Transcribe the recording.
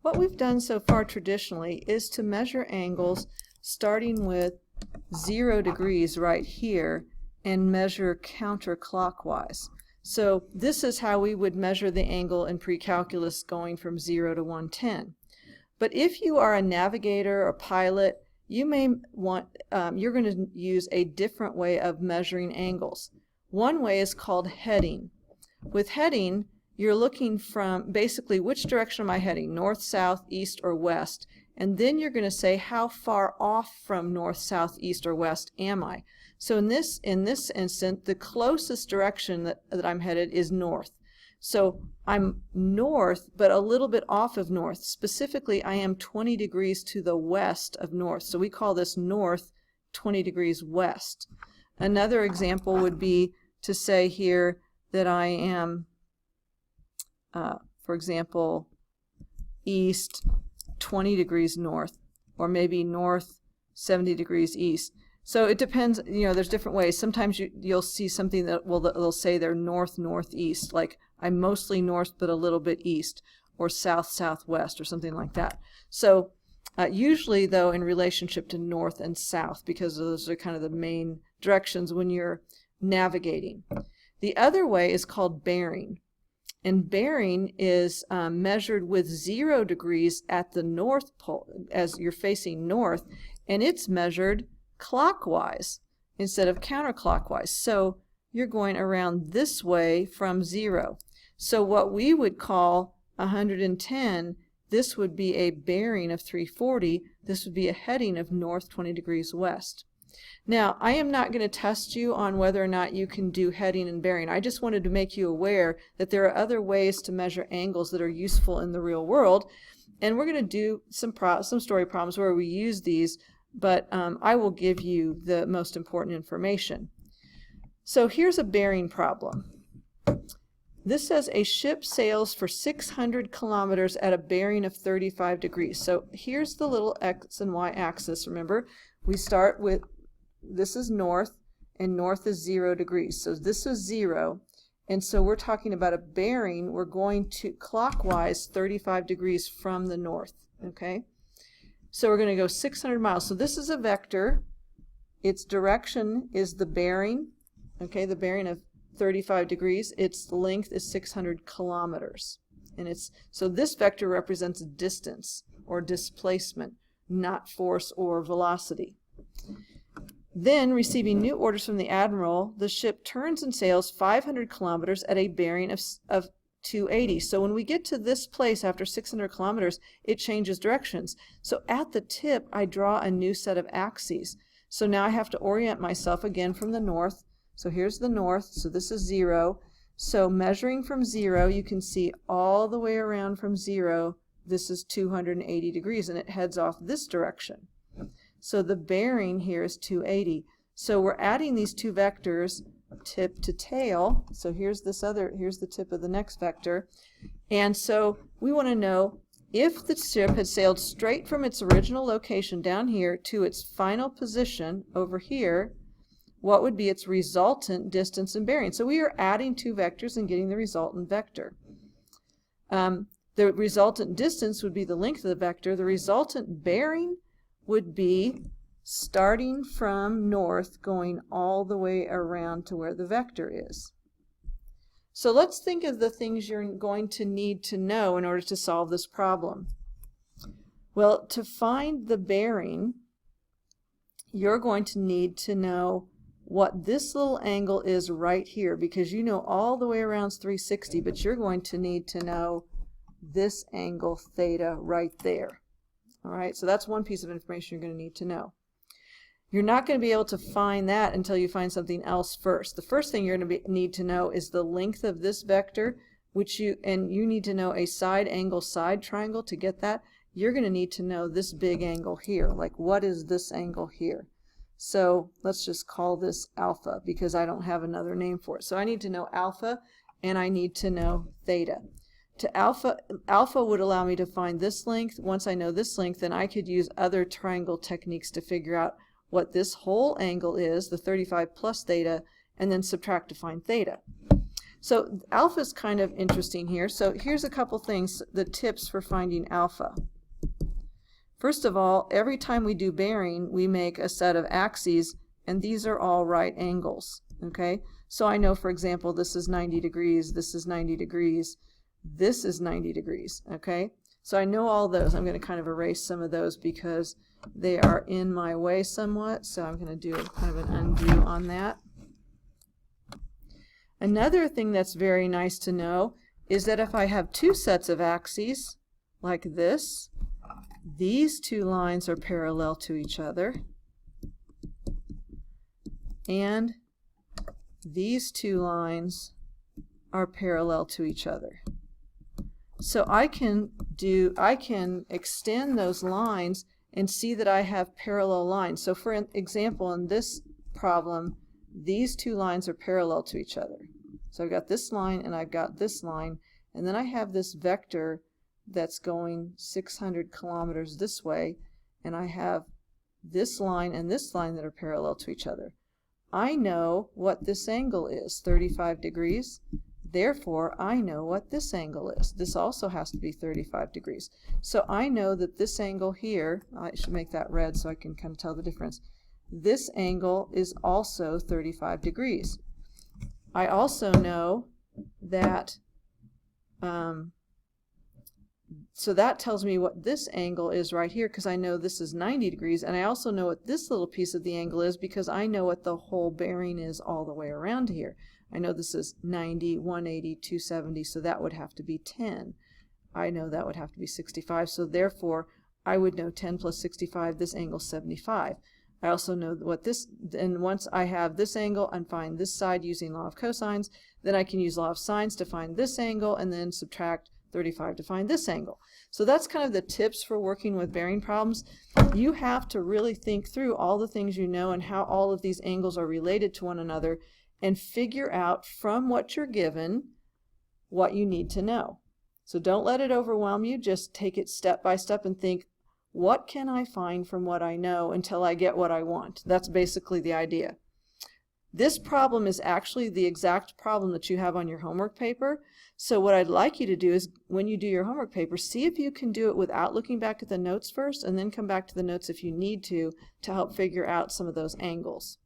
What we've done so far traditionally is to measure angles starting with 0 degrees right here and measure counterclockwise. So this is how we would measure the angle in pre-calculus going from 0 to 110. But if you are a navigator or pilot, you may want, you're going to use a different way of measuring angles. One way is called heading. With heading, you're looking from basically which direction am I heading, north, south, east, or west, and then you're going to say how far off from north, south, east, or west am I. So in this instant, the closest direction that I'm headed is north. So I'm north, but a little bit off of north. Specifically, I am 20 degrees to the west of north. So we call this north 20 degrees west. Another example would be to say here that I am, for example, east 20 degrees north, or maybe north 70 degrees east. So it depends, you know, there's different ways. Sometimes you'll see something that they'll say they're north northeast, like I'm mostly north but a little bit east, or south southwest, or something like that. So usually though in relationship to north and south, because those are kind of the main directions when you're navigating. The other way is called bearing. And bearing is measured with 0 degrees at the north pole as you're facing north, and it's measured clockwise instead of counterclockwise. So you're going around this way from 0. So what we would call 110, this would be a bearing of 340. This would be a heading of north 20 degrees west. Now, I am not going to test you on whether or not you can do heading and bearing. I just wanted to make you aware that there are other ways to measure angles that are useful in the real world. And we're going to do some story problems where we use these, but I will give you the most important information. So here's a bearing problem. This says a ship sails for 600 kilometers at a bearing of 35 degrees. So here's the little x and y axis. Remember, we start with, this is north, and north is 0 degrees. So this is 0, and so we're talking about a bearing. We're going to clockwise 35 degrees from the north, okay? So we're going to go 600 miles. So this is a vector. Its direction is the bearing, okay, the bearing of 35 degrees. Its length is 600 kilometers. And so this vector represents distance or displacement, not force or velocity. Then, receiving new orders from the admiral, the ship turns and sails 500 kilometers at a bearing of 280. So when we get to this place after 600 kilometers, it changes directions. So at the tip, I draw a new set of axes. So now I have to orient myself again from the north. So here's the north, so this is 0. So measuring from 0, you can see all the way around from 0, this is 280 degrees, and it heads off this direction. So the bearing here is 280. So we're adding these two vectors, tip to tail. So here's the tip of the next vector. And so we want to know if the ship had sailed straight from its original location down here to its final position over here, what would be its resultant distance and bearing? So we are adding two vectors and getting the resultant vector. The resultant distance would be the length of the vector. The resultant bearing would be starting from north, going all the way around to where the vector is. So let's think of the things you're going to need to know in order to solve this problem. Well, to find the bearing, you're going to need to know what this little angle is right here, because you know all the way around is 360, but you're going to need to know this angle theta right there. All right, so that's one piece of information you're going to need to know. You're not going to be able to find that until you find something else first. The first thing you're going to need to know is the length of this vector, and you need to know a side angle side triangle. To get that, you're going to need to know this big angle here. Like, what is this angle here? So let's just call this alpha, because I don't have another name for it. So I need to know alpha, and I need to know theta. To alpha would allow me to find this length. Once I know this length, then I could use other triangle techniques to figure out what this whole angle is, the 35 plus theta, and then subtract to find theta. So alpha is kind of interesting here. So here's a couple things, the tips for finding alpha. First of all, every time we do bearing, we make a set of axes, and these are all right angles, okay? So I know, for example, this is 90 degrees, this is 90 degrees, this is 90 degrees, okay? So I know all those. I'm going to kind of erase some of those because they are in my way somewhat, so I'm going to do kind of an undo on that. Another thing that's very nice to know is that if I have two sets of axes, like this, these two lines are parallel to each other, and these two lines are parallel to each other. So I can extend those lines and see that I have parallel lines. So for example, in this problem, these two lines are parallel to each other. So I've got this line and I've got this line, and then I have this vector that's going 600 kilometers this way, and I have this line and this line that are parallel to each other. I know what this angle is, 35 degrees. Therefore, I know what this angle is. This also has to be 35 degrees. So I know that this angle here, I should make that red so I can kind of tell the difference. This angle is also 35 degrees. I also know that, so that tells me what this angle is right here, because I know this is 90 degrees, and I also know what this little piece of the angle is because I know what the whole bearing is all the way around here. I know this is 90, 180, 270, so that would have to be 10. I know that would have to be 65, so therefore I would know 10 plus 65, this angle is 75. I also know what this, and once I have this angle and find this side using law of cosines, then I can use law of sines to find this angle and then subtract 35 to find this angle. So that's kind of the tips for working with bearing problems. You have to really think through all the things you know and how all of these angles are related to one another, and figure out from what you're given what you need to know. So don't let it overwhelm you. Just take it step by step and think, what can I find from what I know until I get what I want? That's basically the idea. This problem is actually the exact problem that you have on your homework paper. So what I'd like you to do is, when you do your homework paper, see if you can do it without looking back at the notes first, and then come back to the notes if you need to help figure out some of those angles.